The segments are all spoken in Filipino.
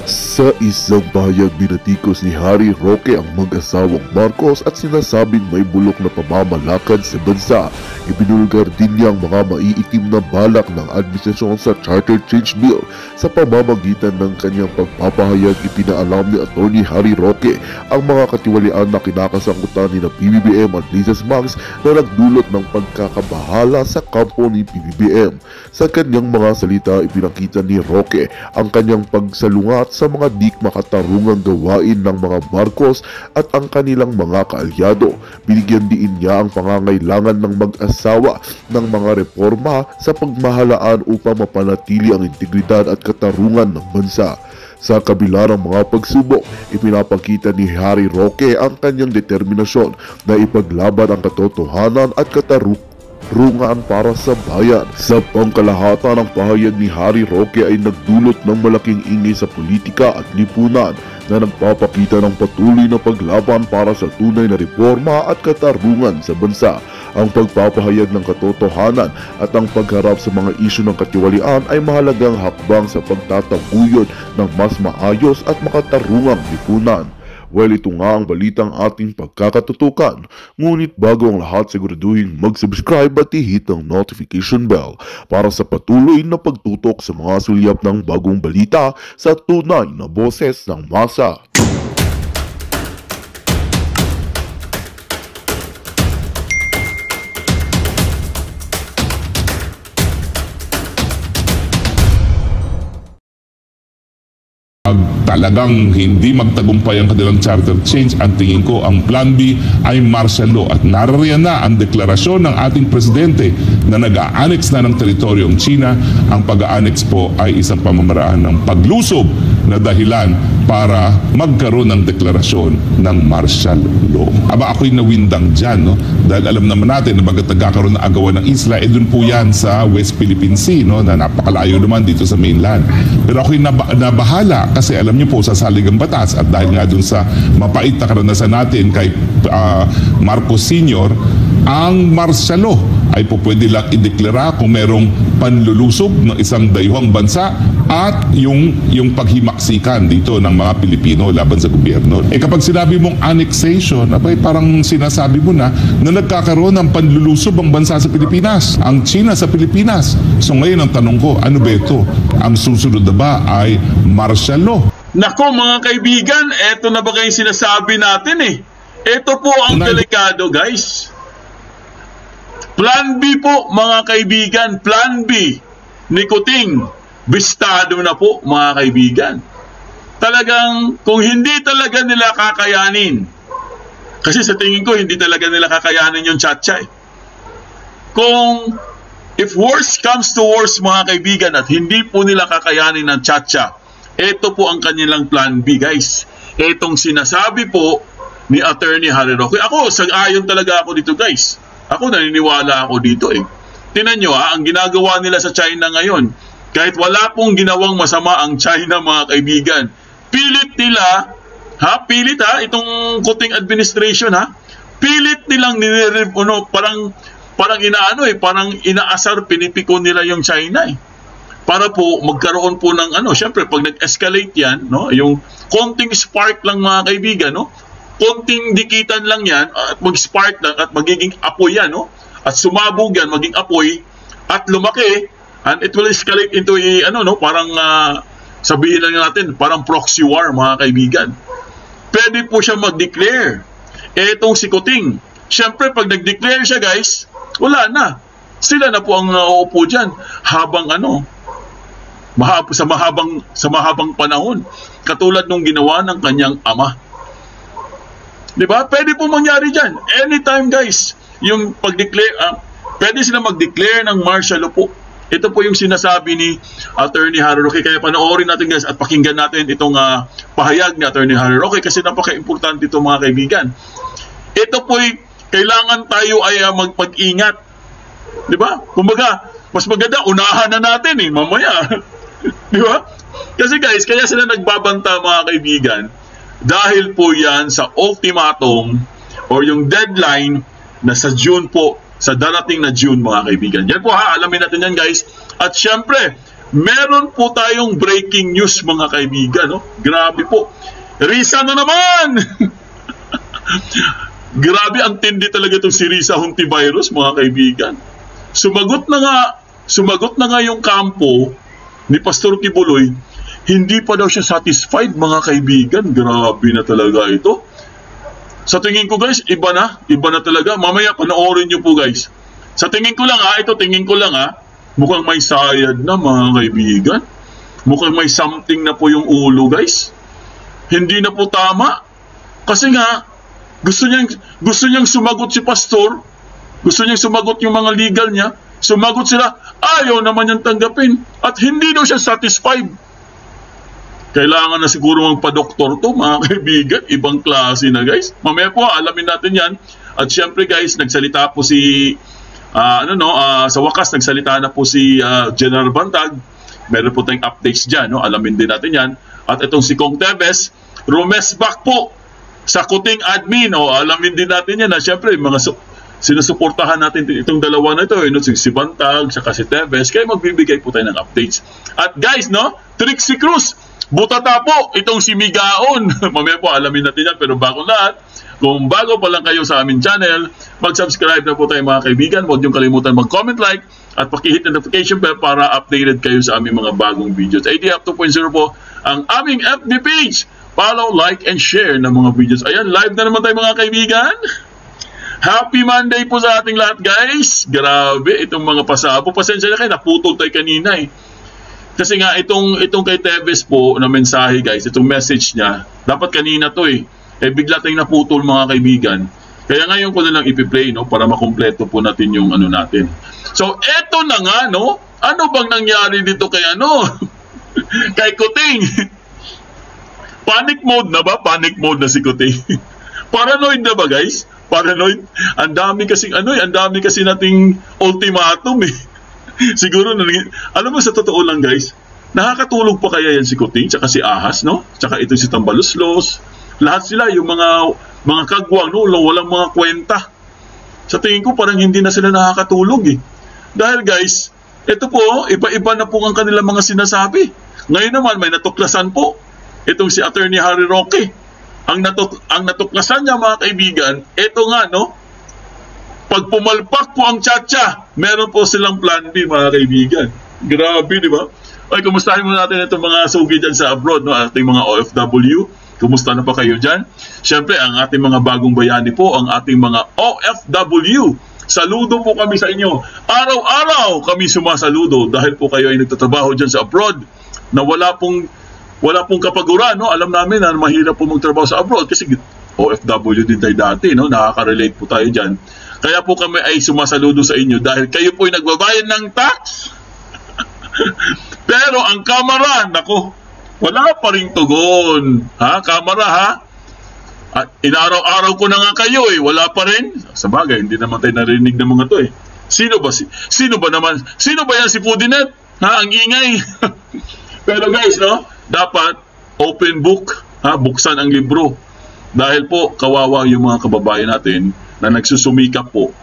Sa isang pahayag, binatikos ni Harry Roque ang mag-asawang Marcos at sinasabing may bulok na pamamalakad sa bansa. Ibinulgar din niya ang mga maiitim na balak ng administrasyon sa Charter Change Bill. Sa pamamagitan ng kanyang pagpapahayag, ipinaalam ni Atty. Harry Roque ang mga katiwalian na kinakasangkutan ni PBBM at Mrs. Max na nagdulot ng pagkakabahala sa kampo ni PBBM. Sa kanyang mga salita, ipinakita ni Roque ang kanyang pagsalungat sa mga di makatarungang gawain ng mga Marcos at ang kanilang mga kaalyado. Binigyan din niya ang pangangailangan ng mag-asawa ng mga reforma sa pagmahalaan upang mapanatili ang integridad at katarungan ng bansa. Sa kabila ng mga pagsubok, ipinapakita ni Harry Roque ang kanyang determinasyon na ipaglaban ang katotohanan at katarungan para sa bayan. Sa pangkalahatan, ang pahayag ni Harry Roque ay nagdulot ng malaking ingay sa politika at lipunan na nagpapakita ng patuloy na paglaban para sa tunay na reforma at katarungan sa bansa. Ang pagpapahayag ng katotohanan at ang pagharap sa mga isyu ng katiwalian ay mahalagang hakbang sa pagtataguyod ng mas maayos at makatarungang lipunan. Well, ito nga ang balitang ating pagkakatutukan. Ngunit bago ang lahat, siguraduhin mag-subscribe at i-hit ang notification bell para sa patuloy na pagtutok sa mga sulyap ng bagong balita sa tunay na boses ng masa. Talagang hindi magtagumpay ang kanilang charter change, ang tingin ko ang plan B ay martial law. At narariyan na ang deklarasyon ng ating presidente na nag-a-annex na ng teritoryong China. Ang pag-a-annex po ay isang pamamaraan ng paglusob na dahilan para magkaroon ng deklarasyon ng martial law. Aba, ako'y nawindang dyan, no? Dahil alam naman natin na bagat nagkakaroon ng agawan ng isla, dun po yan sa West Philippine Sea, no? Na napakalayo naman dito sa mainland. Pero ako'y nabahala kasi alam niyo po, sasalig ang batas at dahil nga dun sa mapait na karanasan natin kay Marcos Sr., ang martial law ay po pwede lang ideklara kung merong panlulusob ng isang dayuhang bansa at yung paghimaksikan dito ng mga Pilipino laban sa gobyerno. Kapag sinabi mong annexation, abay parang sinasabi mo na nagkakaroon ng panlulusob ang bansa sa Pilipinas, ang China sa Pilipinas. So ngayon ang tanong ko, ano ba ito? Ang susunod na ba ay martial law? Nako mga kaibigan, eto na ba kayong sinasabi natin eh. Ito po ang delikado, guys. Plan B po mga kaibigan, Plan B. Nikuting, bistado na po mga kaibigan. Talagang kung hindi talaga nila kakayanin, kasi sa tingin ko hindi talaga nila kakayanin yung Chacha eh. Kung if worst comes to worst mga kaibigan at hindi po nila kakayanin ng Chacha, ito po ang kanilang Plan B, guys. Itong sinasabi po ni Atty. Harry Roque. Ako, sang-ayon talaga ako dito, guys. Ako, naniniwala ako dito eh. Tingnan nyo ang ginagawa nila sa China ngayon. Kahit wala pong ginawang masama ang China, mga kaibigan. Pilit nila, pilit itong Kuting administration pilit nilang parang inaasar, pinipiko nila yung China eh. Para po magkaroon po ng syempre pag nag-escalate yan, yung konting spark lang mga kaibigan, konting dikitan lang yan at mag-spark lang at magiging apoy yan, at sumabog yan, maging apoy at lumaki, and it will escalate into parang sabihin lang natin, parang proxy war mga kaibigan. Pwede po siya mag-declare. Etong si Kuting, syempre pag nag-declare siya, guys, wala na. Sila na po ang nauupo dyan habang sa mahabang panahon, katulad nung ginawa ng kanyang ama. Diba? Pwede po mangyari dyan. Anytime, guys, yung pag-declare, pwede sila mag-declare ng martial law po. Ito po yung sinasabi ni Atty. Harry Roque. Kaya panoorin natin, guys, at pakinggan natin itong pahayag ni Atty. Harry Roque kasi napaka-importante ito mga kaibigan. Ito po kailangan tayo ay magpag-ingat. Diba? Kumbaga, mas maganda, unahan na natin mamaya. Diba? Kasi guys, kaya sila nagbabanta mga kaibigan dahil po yan sa ultimatum or yung deadline na sa June po, sa darating na June mga kaibigan. Yan po alamin natin yan guys. At syempre, Meron po tayong breaking news mga kaibigan, no? Grabe po. Risa na naman! Grabe, ang tindi talaga itong si Risa Hontivirus mga kaibigan. Sumagot na nga yung kampo ni Pastor Kibuloy, hindi pa daw siya satisfied mga kaibigan. Grabe na talaga ito. Sa tingin ko guys, iba na talaga. Mamaya panoorin nyo po guys. Sa tingin ko lang mukhang may sayad na mga kaibigan. Mukhang may something na po yung ulo guys. Hindi na po tama. Kasi nga, gusto niyang sumagot si pastor. Gusto niyang sumagot yung mga legal niya. Sumagot sila, ayaw naman niyang tanggapin. At hindi daw siya satisfied. Kailangan na siguro magpa-doktor to mga kaibigan. Ibang klase na guys. Mamaya po, alamin natin yan. At syempre guys, nagsalita po si sa wakas nagsalita na po si General Bantag. Meron po tayong updates dyan, no? Alamin din natin yan. At itong si Kong Teves, rumesback po sa Kuting admin. Alamin din natin yan. Siyempre, sinusuportahan natin itong dalawa na ito. Si Bantag, saka si Teves. Kaya magbibigay po tayo ng updates. At guys, no? Trixie Cruz, butata po itong si Migaon. Mamaya po, alamin natin yan. Pero bago lahat, kung bago pa lang kayo sa aming channel, mag-subscribe na po tayo mga kaibigan. Huwag niyong kalimutan mag-comment, like, at paki-hit notification bell para updated kayo sa aming mga bagong videos. ATF 2.0 po ang aming FB page. Follow, like, and share ng mga videos. Ayan, live na naman tayo mga kaibigan. Happy Monday po sa ating lahat guys. Grabe, itong mga pasabo. Pasensya na kayo, naputol tayo kanina eh. Kasi nga, itong kay Teves po na mensahe guys, itong message niya, dapat kanina to eh. Bigla tayong naputol mga kaibigan. Kaya ngayon ko na lang ipi-play, no, para makumpleto po natin yung ano natin. So, eto na nga, no? Ano bang nangyari dito kay kay Kuting? Panic mode na ba? Panic mode na si Kuting. Paranoid na ba, guys? Paranoid? Ang dami kasi nating ultimatum eh. Siguro, alam mo sa totoo lang, guys, nakakatulog pa kaya yan si Kuting, tsaka si Ahas, no? Tsaka ito si Tambaluslos. Lahat sila, yung mga kagwang, no? Walang mga kwenta. Sa tingin ko, parang hindi na sila nakakatulog eh. Dahil guys, ito po, iba-iba na po ang kanilang mga sinasabi. Ngayon naman, may natuklasan po. Itong si Attorney Harry Roque. Ang natuklasan niya mga kaibigan, ito nga, no? Pag pumalpak po ang tsa-tsa, meron po silang plan B mga kaibigan. Grabe, di ba? Ay, kumustahin muna natin itong mga sugi dyan sa abroad, no? Ating mga OFW. Kumusta na pa kayo dyan? Siyempre, ang ating mga bagong bayani po, ang ating mga OFW. Saludo po kami sa inyo. Araw-araw kami sumasaludo dahil po kayo ay nagtatrabaho dyan sa abroad na wala pong kapaguran. No? Alam namin na mahirap po magtrabaho sa abroad kasi OFW din tayo dati. No? Nakaka-relate po tayo dyan. Kaya po kami ay sumasaludo sa inyo dahil kayo po ay nagbabayad ng tax. Pero ang kamera, nako, wala pa rin tugon. Kamera ha? At inaraw-araw ko na nga kayo eh, wala pa rin. Sa bagay, hindi naman tayo narinig ng mga to eh. Sino ba yan si Pudinet? Ang ingay. Pero guys, no, dapat open book, buksan ang libro. Dahil po, kawawa yung mga kababayan natin na nagsusumikap po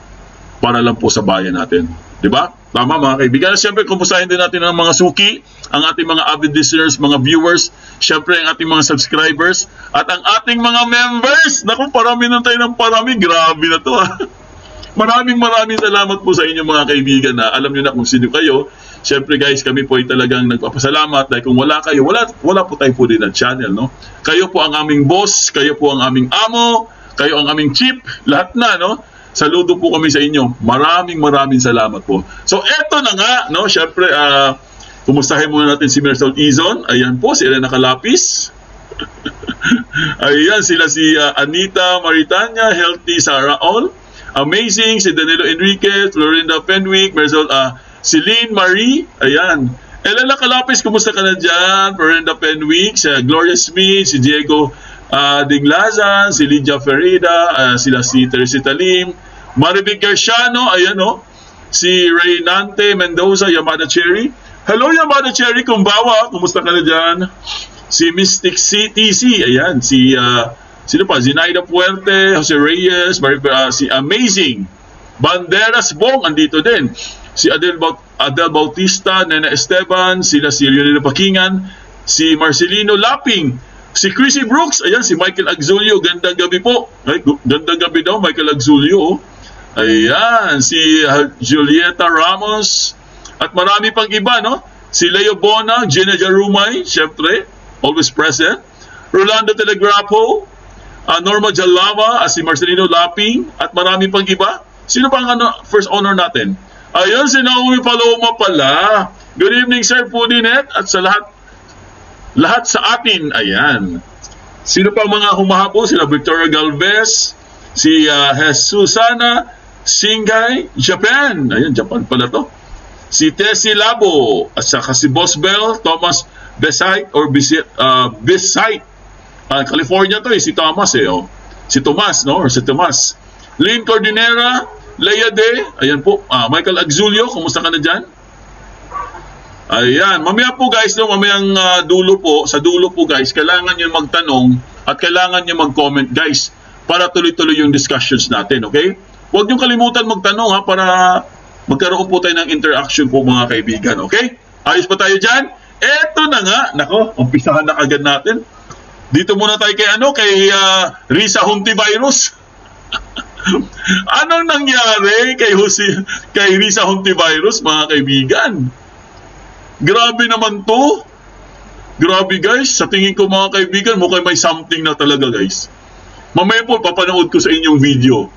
para lang po sa bayan natin. Diba? Tama mga kaibigan. Siyempre, kumustahin din natin ang mga suki, ang ating mga avid listeners, mga viewers, siyempre ang ating mga subscribers, at ang ating mga members. Naku, parami na tayo ng parami. Grabe na to Maraming salamat po sa inyo mga kaibigan na alam nyo na kung sino kayo. Siyempre guys, kami po ay talagang nagpapasalamat dahil kung wala kayo, wala po tayo po din na channel. No? Kayo po ang aming boss, kayo po ang aming amo, kayo ang aming chief, lahat na, no? Saludo po kami sa inyo. Maraming salamat po. So, eto na nga, no? Siyempre, kumustahin muna natin si Mersol Izon. Ayan po, si Elena Calapis. Ayan, sila si Anita Maritanya, Healthy Sarah All. Amazing, si Danilo Enriquez, Florinda Fenwick, Mersol, Celine Marie. Ayan. Elena Calapis, kumusta ka na dyan? Florinda Fenwick, si Gloria Smith, si Diego Dinglazan, si Lydia Ferreira, sila si Teresita Lim, Maribig Garciano, ayan o, si Reynante Mendoza, Yamada Cherry. Hello Yamada Cherry, kumbawa, kumusta ka na dyan? Si Mystic CTC, ayan, si sino pa? Zinaida Puerte, Jose Reyes, si Amazing, Banderas Bong, andito din. Si Adel Bautista, Nena Esteban, sila si Leonardo Pakingan, si Marcelino Laping, si Chrissy Brooks, ayan, si Michael Agzulio, gandang gabi po. Ay, gandang gabi daw, Michael Agzulio. Ayan, si Julieta Ramos, at marami pang iba, no? Si Leo Bona, Gina Jarumay, syempre, always present. Rolando Telegrapo, Norma Jalava, si Marcelino Laping, at marami pang iba. Sino pang first honor natin? Ayun, si Naomi Paloma pala. Good evening, Sir Pudinet, at sa lahat sa atin. Ayan. Sino pa mga humahabol? Sila Victoria Galvez, si Jesusana Singay, Japan. Ayan, Japan pala to. Si Tessie Labo, at saka si Boss Bell, Thomas Besite, or Besite. California to, si Thomas oh. Si Tomas, no? Or si Tomas. Lynn Cordinera, Leia De, ayan po, Michael Agzulio, kumusta ka na dyan? Ayan, mamaya po guys, no, mamayang dulo po, sa dulo po guys, kailangan nyo magtanong at kailangan nyo mag-comment guys para tuloy-tuloy yung discussions natin, okay? Huwag nyo kalimutan magtanong ha, para magkaroon po tayo ng interaction po mga kaibigan, okay? Ayos pa tayo dyan? Eto na nga, nako, umpisahan na kagad natin. Dito muna tayo kay Risa Hontivirus. Anong nangyari kay Risa Hontivirus, mga kaibigan? Grabe naman to. Grabe guys, sa tingin ko mga kaibigan, mukhang may something na talaga guys. Mamaya po, papanood ko sa inyong video.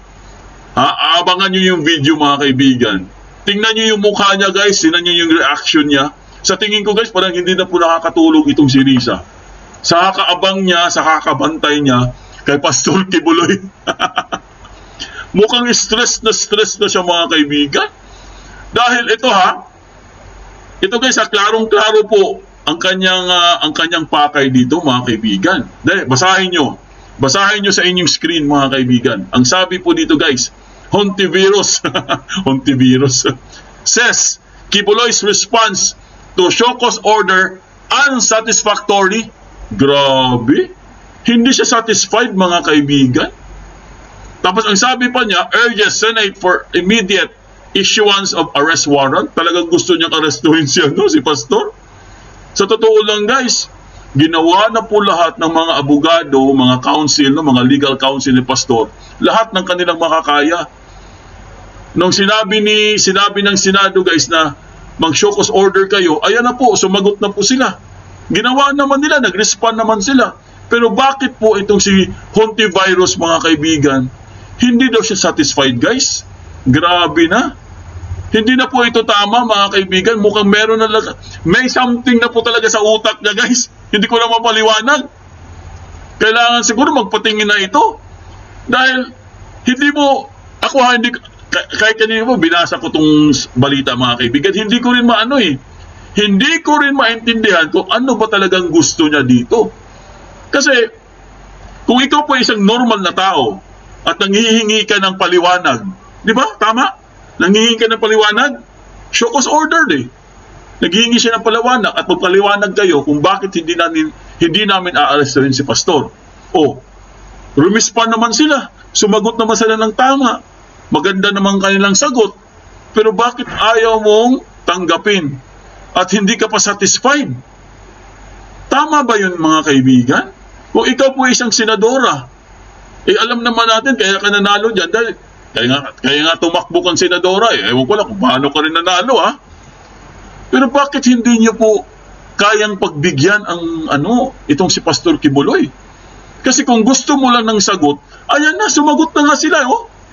Abangan nyo yung video mga kaibigan. Tingnan nyo yung mukha niya guys, tingnan nyo yung reaction niya. Sa tingin ko guys, parang hindi na po nakakatulog itong si Risa. Sa kakaabang niya, sa kakabantay niya, kay Pastor Kibuloy. Mukhang stress na siya mga kaibigan. Dahil ito guys, klarong-klaro po ang kanyang pakay dito mga kaibigan. Dahil, basahin nyo sa inyong screen mga kaibigan. Ang sabi po dito guys, Hontivirus, Hontivirus, says, Kibuloy's response to Shoko's order unsatisfactory. Grabe, hindi siya satisfied mga kaibigan. Tapos ang sabi pa niya, urges Senate for immediate issuance of arrest warrant. Talagang gusto niyang arestuhin siya, no, si Pastor. Sa totoo lang guys, ginawa na po lahat ng mga abogado, mga counsel, no, mga legal counsel ni Pastor, lahat ng kanilang makakaya. Nung sinabi ng Senado guys na mag-show cause order kayo, ayan na po, sumagot na po sila. Ginawa naman nila, nag-respond naman sila. Pero bakit po itong si Hontivirus mga kaibigan, hindi daw siya satisfied guys? Grabe na. Hindi na po ito tama mga kaibigan. Mukhang meron na lang. May something na po talaga sa utak niya guys. Hindi ko na mapaliwanag. Kailangan siguro magpatingin na ito. Dahil hindi mo, kahit kanina po binasa ko itong balita mga kaibigan, hindi ko rin hindi ko rin maintindihan kung ano ba talagang gusto niya dito. Kasi kung ikaw po isang normal na tao at nanghihingi ka ng paliwanag, di ba? Tama? Nanghihingi ka ng paliwanag? Show cause order Naghihingi siya ng paliwanag at magpaliwanag kayo kung bakit hindi namin aarestuhin si Pastor. Rumispan naman sila. Sumagot naman sila ng tama. Maganda naman kanilang sagot. Pero bakit ayaw mong tanggapin? At hindi ka pa satisfied? Tama ba yun mga kaibigan? Kung ikaw po isang senadora, alam naman natin kaya ka nanalo dyan. Dahil, kaya nga tumakbo kang senadora. Ewan ko lang kung paano ka rin nanalo Pero bakit hindi niyo po kayang pagbigyan itong si Pastor Kibuloy? Kasi kung gusto mo lang ng sagot, ayan na, sumagot na nga sila.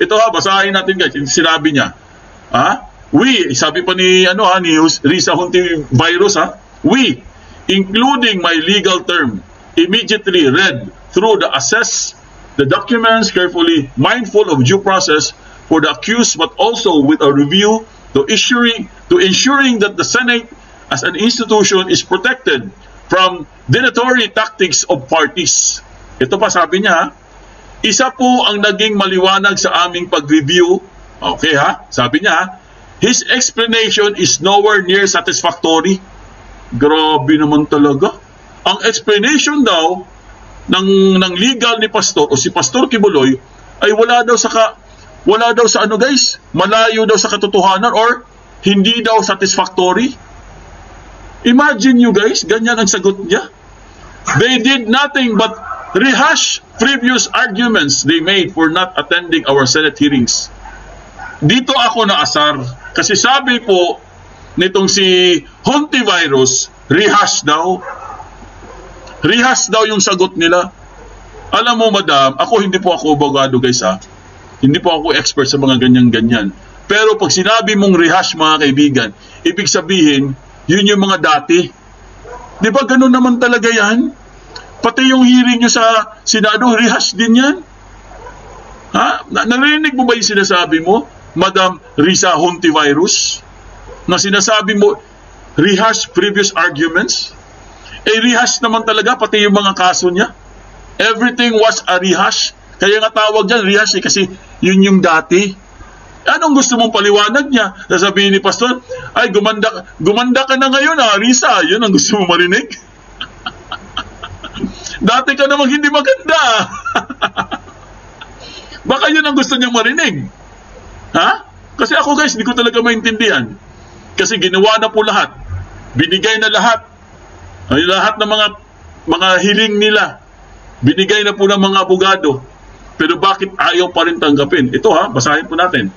Ito basahin natin guys. Sinabi niya. Sabi pa ni Risa Hontivirus, we, including my legal term, immediately read through the documents carefully, mindful of due process for the accused, but also with a review to ensuring that the Senate as an institution is protected from dilatory tactics of parties. Ito pa sabi niya, isa po ang naging maliwanag sa aming pag-review. Okay sabi niya, his explanation is nowhere near satisfactory. Grabe naman talaga. Ang explanation daw ng legal ni Pastor o si Pastor Kibuloy ay wala daw wala daw sa ano guys, malayo daw sa katotohanan or hindi daw satisfactory. Imagine you guys, ganyan ang sagot niya. They did nothing but rehash previous arguments they made for not attending our Senate hearings. Dito ako naasar kasi sabi po nitong si Hontivirus, rehash daw yung sagot nila. Alam mo madam, hindi po ako abogado guys ha. Hindi po ako expert sa mga ganyan-ganyan. Pero pag sinabi mong rehash mga kaibigan, ibig sabihin, yun yung mga dati. Di ba ganun naman talaga yan? Pati yung hearing nyo sa Senado, rehash din yan. Ha? Narinig mo ba yung sinasabi mo, Madam Risa Hontivirus? Na sinasabi mo, rehash previous arguments? Rehash naman talaga, pati yung mga kaso niya. Everything was a rehash. Kaya nga tawag dyan, rehash kasi yun yung dati. Anong gusto mong paliwanag niya? Sasabihin ni Pastor, ay gumanda ka na ngayon Risa. Yun ang gusto mong marinig? Dati ka namang hindi maganda. Baka yun ang gusto niyang marinig. Ha? Kasi ako guys, hindi ko talaga maintindihan. Kasi ginawa na po lahat. Binigay na lahat. Ay, lahat ng mga hiling nila. Binigay na po ng mga abogado. Pero bakit ayaw pa rin tanggapin? Ito basahin po natin.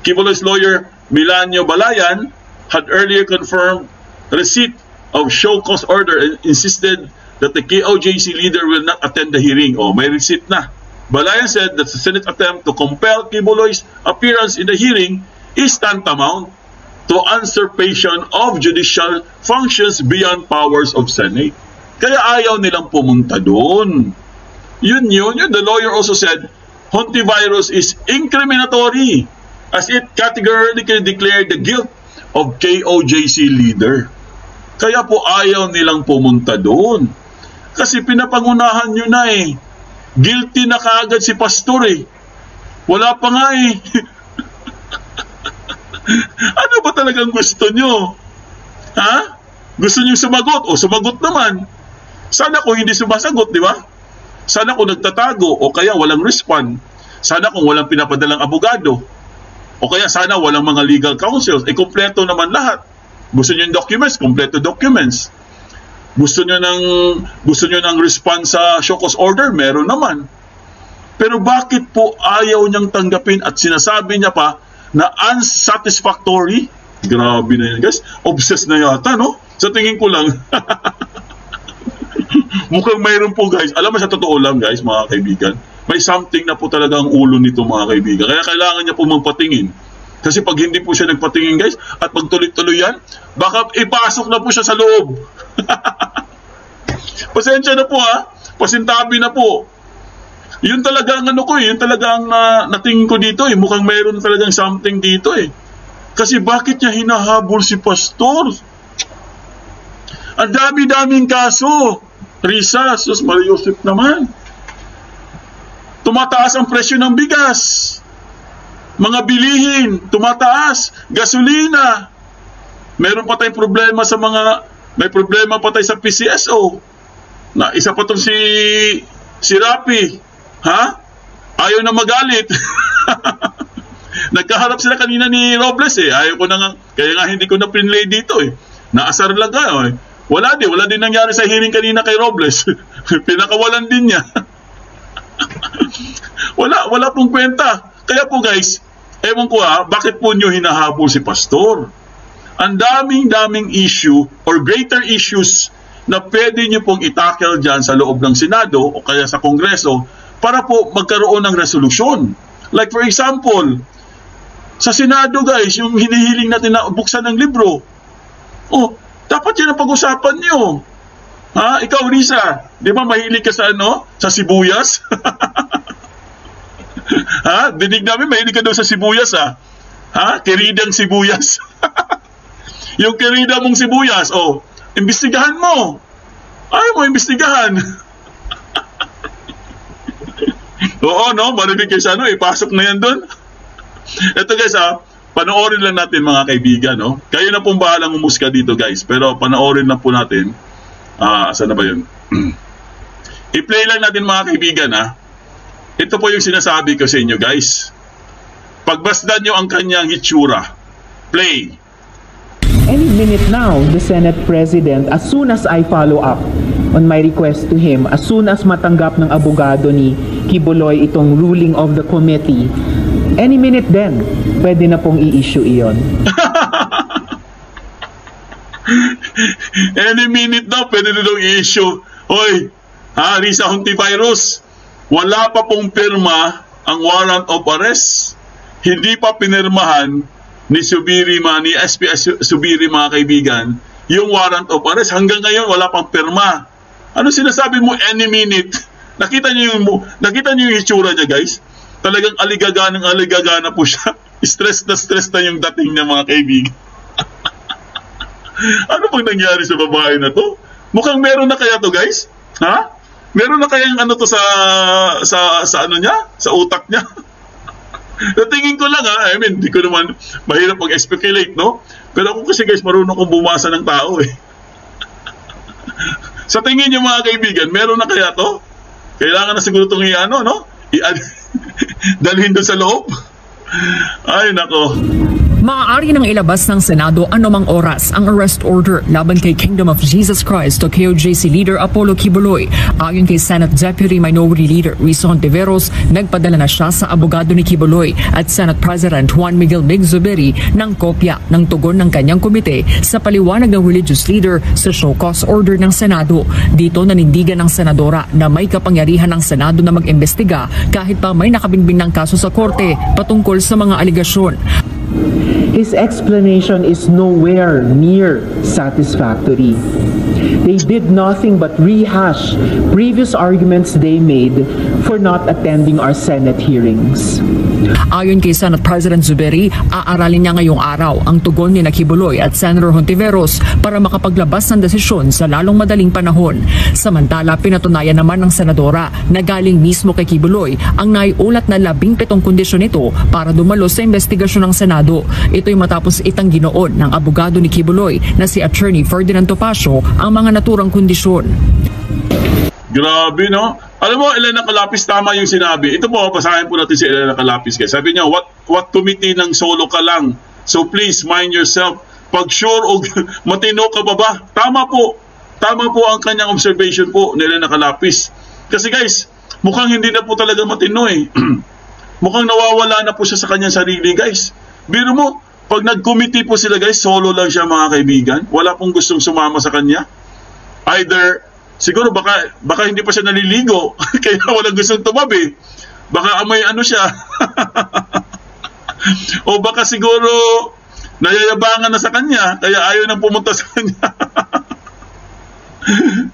Kibuloy's lawyer Milanio Balayan had earlier confirmed receipt of show cause order and insisted that the KOJC leader will not attend the hearing. May receipt na. Balayan said that the Senate attempt to compel Kibuloy's appearance in the hearing is tantamount to usurpation of judicial functions beyond powers of Senate. Kaya ayaw nilang pumunta doon. Yun. The lawyer also said, Hontivirus is incriminatory as it categorically declared the guilt of KOJC leader. Kaya po ayaw nilang pumunta doon. Kasi pinapangunahan nyo na Guilty na kaagad si Pastor Wala pa nga Ano ba talagang gusto nyo? Ha? Gusto nyo sumagot? Sumagot naman. Sana kung hindi sumasagot, di ba? Sana kung nagtatago o kaya walang respond. Sana kung walang pinapadalang abogado. O kaya sana walang mga legal counsels. Kompleto naman lahat. Gusto nyo yung documents? Kompleto documents. Gusto nyo ng response sa show cause order? Meron naman. Pero bakit po ayaw niyang tanggapin at sinasabi niya pa na unsatisfactory? Grabe na yan guys. Obsessed na yata, no? Sa tingin ko lang. Mukhang mayroon po guys. Alam mo sa totoo lang guys, mga kaibigan. May something na po talaga ang ulo nito mga kaibigan. Kaya kailangan niya po magpatingin. Kasi pag hindi po siya nagpatingin guys, at pagtuloy-tuloy yan, baka ipasok na po siya sa loob. Pasensya na po Pasintabi na po. Yun talaga ang yun talaga ang natingin ko dito Mukhang mayroon talagang something dito Kasi bakit niya hinahabol si Pastor? Ang dami-daming kaso. Risa, Sus Maria Joseph naman. Tumataas ang presyo ng bigas. Mga bilihin, tumataas. Gasolina. Meron pa tayong problema may problema pa tayo sa PCSO. Na isa pa tong si Rapi. Ayaw na magalit. Nagkaharap sila kanina ni Robles Ayaw ko na nga, kaya nga hindi ko na pinlay dito Naasar lang Wala din nangyari sa hearing kanina kay Robles. Pinakawalan din niya. wala pong kwenta. Kaya po guys, ewan ko bakit po nyo hinahabol si Pastor? Ang daming issue or greater issues na pwede nyo pong itackle dyan sa loob ng Senado o kaya sa Kongreso para po magkaroon ng resolusyon. Like for example, sa Senado guys, yung hinihiling natin na buksan ng libro. Dapat yan ang pag-usapan nyo. Ikaw Risa, di ba mahilig ka sa sa sibuyas? Dinig namin mahilig ka daw sa sibuyas Kiridang sibuyas. Yung kirida mong sibuyas, imbestigahan mo. Ayaw mo imbestigahan. Oo, maribig kayo sa ipasok na yan doon. Ito guys panoorin lang natin mga kaibigan Kayo na pong bahalang umusga dito guys. Pero panoorin lang po natin. Saan na ba yun? I-play lang natin mga kaibigan Ito po yung sinasabi ko sa inyo guys. Pagmasdan nyo ang kanyang hitsura. Play. Any minute now, the Senate President, as soon as I follow up on my request to him, as soon as matanggap ng abogado ni Quiboloy itong ruling of the committee, any minute then, pwede na pong i-issue iyon. Any minute daw, pwede na daw i-issue. Hoy, Risa Hontiveros, wala pa pong pirma ang warrant of arrest. Hindi pa pinirmahan ni Subiri, ni SPS Subiri, mga kaibigan, yung warrant of arrest. Hanggang ngayon, wala pang pirma. Ano sinasabi mo, any minute? Nakita niyo yung itsura niya, guys? Talagang aligagana po siya. Stress na yung dating niya, mga kaibigan. Ano bang nangyari sa babae na to? Mukhang meron na kaya to, guys? Ha? Meron na kayang ano to sa ano niya? Sa utak niya? Natingin ko lang, I mean, di ko naman mahirap mag-speculate, no? Pero ako kasi, guys, marunong kong bumasa ng tao, eh. Sa tingin niyo, mga kaibigan, meron na kaya to? Kailangan na siguro itong i-ano, no? Dalhin doon sa loob? Ay, nako. Maaari nang ilabas ng Senado anumang oras ang arrest order laban kay Kingdom of Jesus Christ o KOJC Leader Apollo Quiboloy. Ayon kay Senate Deputy Minority Leader Risa Hontiveros, nagpadala na siya sa abogado ni Quiboloy at Senate President Juan Miguel Mig Zubiri ng kopya ng tugon ng kanyang komite sa paliwanag ng religious leader sa show cause order ng Senado. Dito nanindigan ng senadora na may kapangyarihan ng Senado na mag-imbestiga kahit pa may nakabinbin ng kaso sa korte patungkol sa mga aligasyon. His explanation is nowhere near satisfactory. They did nothing but rehash previous arguments they made for not attending our Senate hearings. Ayon kay Senate President Zubiri, aaralin niya ngayong araw ang tugon ni Quiboloy at Senator Hontiveros para makapaglabas ng desisyon sa lalong madaling panahon. Samantala, pinatunayan naman ng senadora na galing mismo kay Quiboloy ang naiulat na 17 kondisyon nito para dumalo sa investigasyon ng Senado. Ito'y matapos itanggi noon ng abogado ni Quiboloy na si Attorney Ferdinand Topacio ang mga naturang kondisyon. Grabe, no? Alam mo, Elena Calapis, tama yung sinabi. Ito po, basahin po natin si Elena Calapis. Sabi niya, what committee ng solo ka lang? So please, mind yourself. Pag sure o matino ka ba? Tama po. Tama po ang kanyang observation po ni Elena Calapis. Kasi guys, mukhang hindi na po talaga matino eh. Mukhang nawawala na po siya sa kanyang sarili, guys. Biro mo, pag nag-committee po sila, guys, solo lang siya, mga kaibigan. Wala pong gustong sumama sa kanya. Either siguro baka hindi pa siya naliligo kaya walang gustong tumabi. Baka amoy ano siya. O baka siguro nayayabangan na sa kanya kaya ayaw nang pumunta sa kanya.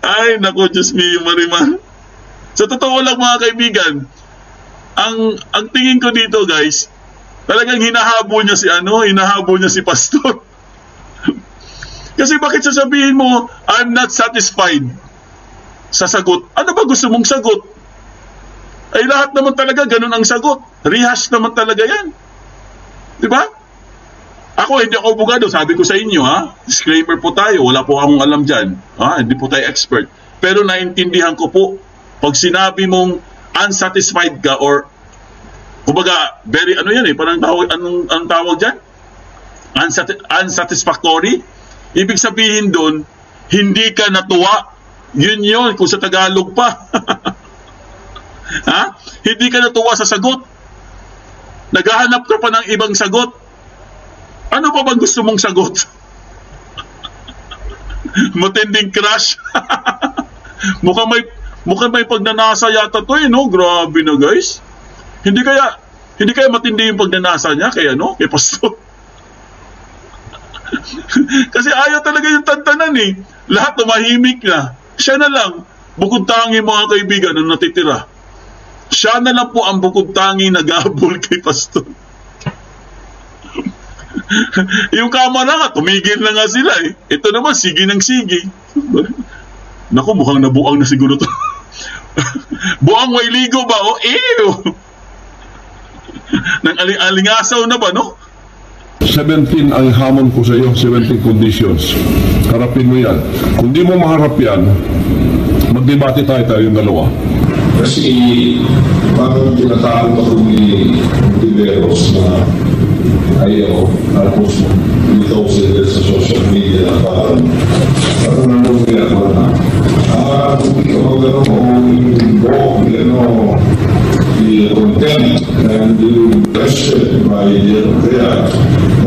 Ay, naku, Diyos me, Marimar. Sa totoo lang, mga kaibigan, ang tingin ko dito, guys, talagang hinahabol niya si Pastor. Kasi bakit sasabihin mo, I'm not satisfied sa sagot? Ano ba gusto mong sagot? Ay lahat naman talaga ganun ang sagot. Rehash naman talaga yan. Diba? Ako, hindi ako abogado. Sabi ko sa inyo, ha? Disclaimer po tayo. Wala po akong alam dyan. Ha? Hindi po tayo expert. Pero naintindihan ko po, pag sinabi mong unsatisfied ka or kumbaga, very ano yan eh, parang anong tawag dyan? Unsatisfactory? Ibig sabihin doon, hindi ka natuwa. Yun, kung sa Tagalog pa. Ha? Hindi ka natuwa sa sagot. Naghahanap ka pa ng ibang sagot. Ano pa bang gusto mong sagot? Matinding crush? mukhang may pagnanasa yata to eh, no? Grabe na, guys. Hindi kaya matindi yung pagnanasa niya kay Pastor. Kasi ayaw talaga yung tantanan eh. Lahat tumahimik na. Siya na lang, bukod tangi, mga kaibigan, ang natitira. Siya na lang po ang bukod tangi nag-ahabol kay Pastor. Yung kamera nga, tumigil na nga sila eh. Ito naman, sige ng sige. Naku, mukhang nabuang na siguro to. Buang way ligo ba? O, ew! Nang alingasaw na ba, no? 17 ang hamon ko sa iyo, 17 conditions. Harapin mo yan. Kung di mo maharap yan, magdebate tayong dalawa. Kasi parang tinatawag ako ni Tiberos na ayaw, tapos ikaw sila sa social media na parang nanonood ako na kung ikaw gano'n i-content and i-question by kaya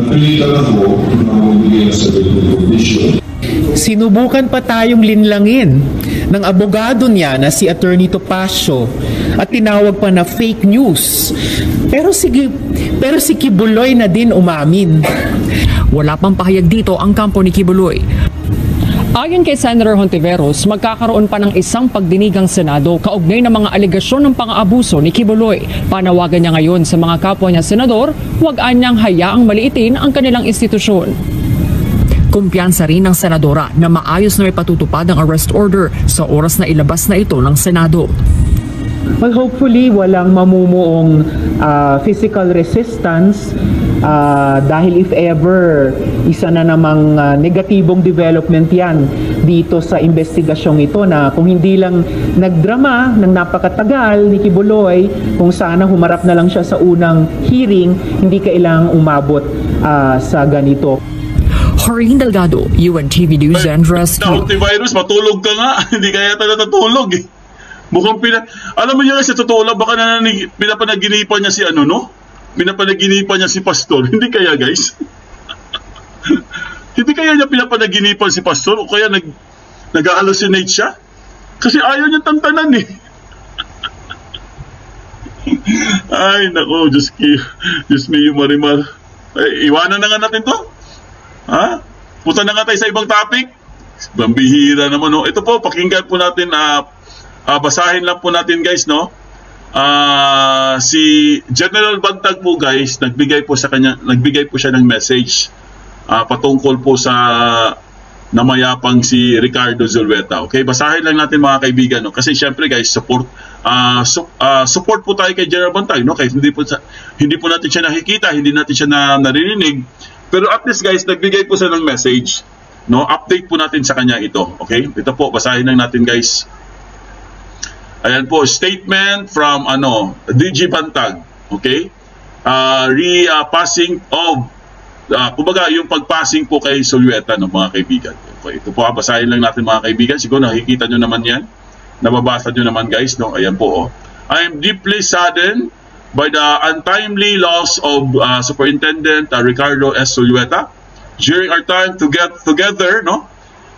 napilitan ako na magbigay na sa condition. Sinubukan pa tayong linlangin ng abogado niya na si Attorney Topacio at tinawag pa na fake news. Pero si Kibuloy na din umamin. Wala pang pahayag dito ang kampo ni Kibuloy. Ayon kay Senator Hontiveros, magkakaroon pa ng isang pagdinigang Senado kaugnay ng mga alegasyon ng pang-aabuso ni Kibuloy. Panawagan niya ngayon sa mga kapwa niya senador, huwag anyang hayaang maliitin ang kanilang institusyon. Kumpiyansa rin ng senadora na maayos na may patutupad ang arrest order sa oras na ilabas na ito ng Senado. Well, hopefully walang mamumuong physical resistance dahil if ever isa na namang negatibong development yan dito sa investigasyong ito na kung hindi lang nagdrama ng napakatagal ni Kibuloy, kung sana humarap na lang siya sa unang hearing, hindi kailangang umabot sa ganito. Harleen Delgado, UNTV News and Rescue. Virus, matulog ka nga. Hindi kaya tayo natutulog eh. Mukhang alam mo niya sa totoo lang, baka pinapanaginipan niya si Pinapanaginipan niya si Pastor. Hindi kaya guys? Hindi kaya niya pinapanaginipan si Pastor o kaya nag-hallucinate siya? Kasi ayaw niya tantanan eh. Ay nako, Diyos me, Marimar. Ay, iwanan na nga natin to. Ha? Punta na nga tayo sa ibang topic. Bambihira naman, no? Ito po, pakinggan po natin, basahin lang po natin, guys, no? Si General Bantag po, guys, nagbigay po siya ng message patungkol po sa namayapang si Ricardo Zulueta. Okay? Basahin lang natin, mga kaibigan, no? Kasi syempre, guys, support po tayo kay General Bantag, no? Kahit hindi po natin siya nakikita, hindi natin siya naririnig. Pero at least guys, nagbigay po siya ng message, no? Update po natin sa kanya ito, okay? Ito po, basahin lang natin guys. Ayan po, statement from DG Bantag, okay? Passing of kumbaga yung pagpassing po kay Zulueta, no, mga kaibigan. Okay, ito po, basahin lang natin, mga kaibigan. Siguro nakikita nyo naman yan. Nababasa nyo naman guys, no? Ayan po, oh. I am deeply saddened by the untimely loss of Superintendent Ricardo S. Zulueta. During our time together, no,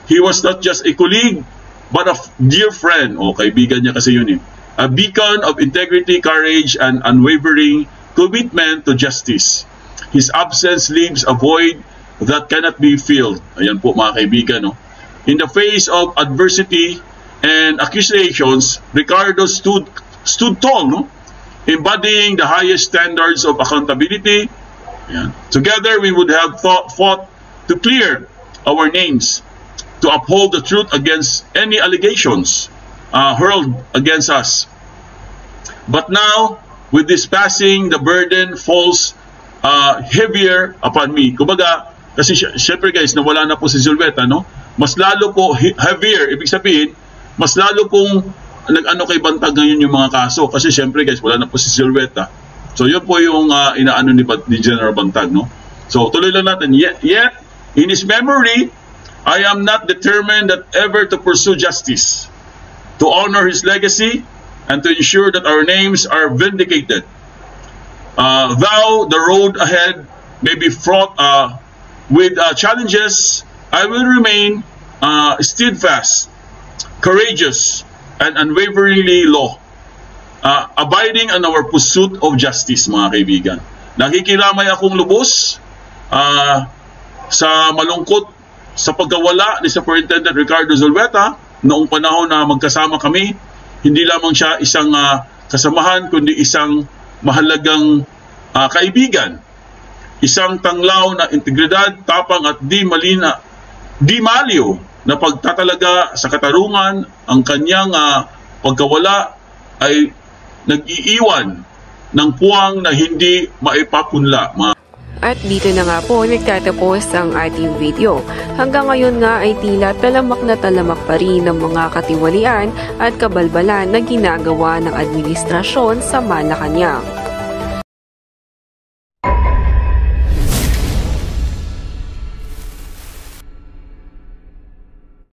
he was not just a colleague, but a dear friend. O, kaibigan niya kasi yun eh. A beacon of integrity, courage, and unwavering commitment to justice. His absence leaves a void that cannot be filled. Ayan po, mga kaibigan, no. In the face of adversity and accusations, Ricardo stood tall, no, embodying the highest standards of accountability. Ayan. Together, we would have fought to clear our names, to uphold the truth against any allegations hurled against us. But now, with this passing, the burden falls heavier upon me. Kumbaga, kasi syempre guys, nawala na po si Zulueta, no? Mas lalo po heavier, ibig sabihin, mas lalo pong nag-ano kay Bantag ngayon yung mga kaso. Kasi syempre guys, wala na po si Zulueta. So yun po yung inaano ni General Bantag, no? So tuloy lang natin. Yet, in his memory, I am not determined that ever to pursue justice, to honor his legacy, and to ensure that our names are vindicated. Though the road ahead may be fraught with challenges, I will remain steadfast, courageous, and unwaveringly abiding on our pursuit of justice, mga kaibigan. Nakikiramay akong lubos sa malungkot sa pagkawala ni Superintendent Ricardo Zulueta noong panahon na magkasama kami. Hindi lamang siya isang kasamahan, kundi isang mahalagang kaibigan. Isang tanglaw na integridad, tapang at di maliw na pagtatalaga sa katarungan. Ang kanyang pagkawala ay nag-iiwan ng puwang na hindi maipapunla. At dito na nga po nagtatapos ang ating video. Hanggang ngayon nga ay tila talamak na talamak pa rin ng mga katiwalian at kabalbalan na ginagawa ng administrasyon sa Malacanang.